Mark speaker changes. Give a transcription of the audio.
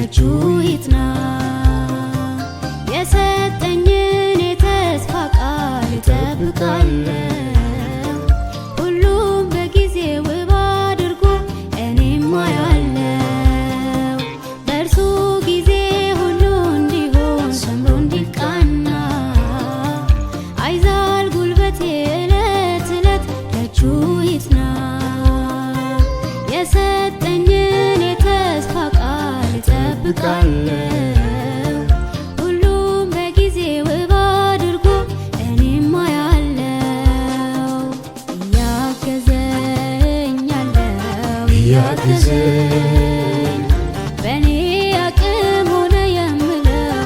Speaker 1: ደጁ ይትና የሰጠኝን የተስፋ ቃል እጠብቃለሁ። ሁሉም በጊዜ ውብ አድርጎ እኔም አያለው። በእርሱ ጊዜ ሁሉ እንዲሆን ሰምሮ እንዲቃና አይዛል ጉልበቴ ዕለት ዕለት ደጁ ይትና የሰጠኝን የተስፋ ቃል እጠብቃለሁ። ሁሉም በጊዜ ውብ አድርጎ እኔም አያለው። እያገዘኝ ያለው በእኔ አቅም ሆነ የምለው